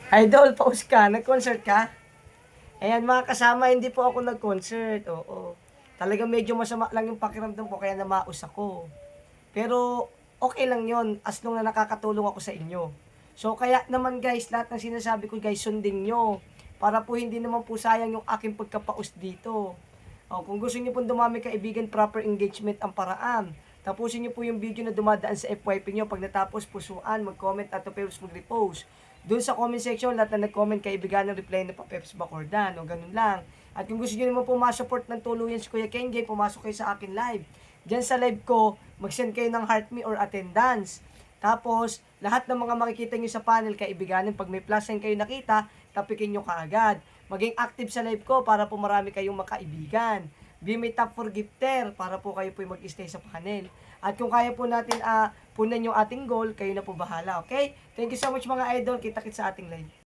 Idol, pause ka. Nag-concert ka? Ayan mga kasama, hindi po ako nag-concert. Oo. Talagang medyo masama lang yung pakiramdam ko kaya namaos ako. Pero okay lang yon as long na nakakatulong ako sa inyo. So kaya naman guys, lahat ng sinasabi ko guys, sundin nyo. Para po hindi naman po sayang yung aking pagkapaus dito. O, kung gusto niyo pong dumami kaibigan, proper engagement ang paraan. Tapusin niyo po yung video na dumadaan sa FYP niyo. Pag natapos, pusuan, mag-comment at Peps mag-repost. Doon sa comment section, lahat na nag-comment kaibigan ng reply na pa Peps Bacordan. O ganun lang. At kung gusto niyo naman po ma-support ng tuluyan si Kuya Kenjay, pumasok kayo sa akin live. Diyan sa live ko, mag-send kayo ng heart me or attendance. Tapos, lahat ng mga makikita nyo sa panel, kaibiganin, pag may plus sign kayo nakita, tapikin nyo kaagad. Maging active sa live ko para po marami kayong makaibigan. Be my top for gifter para po kayo po mag-stay sa panel. At kung kaya po natin punan yung ating goal, kayo na po bahala, okay? Thank you so much mga idol. Kita-kits sa ating live.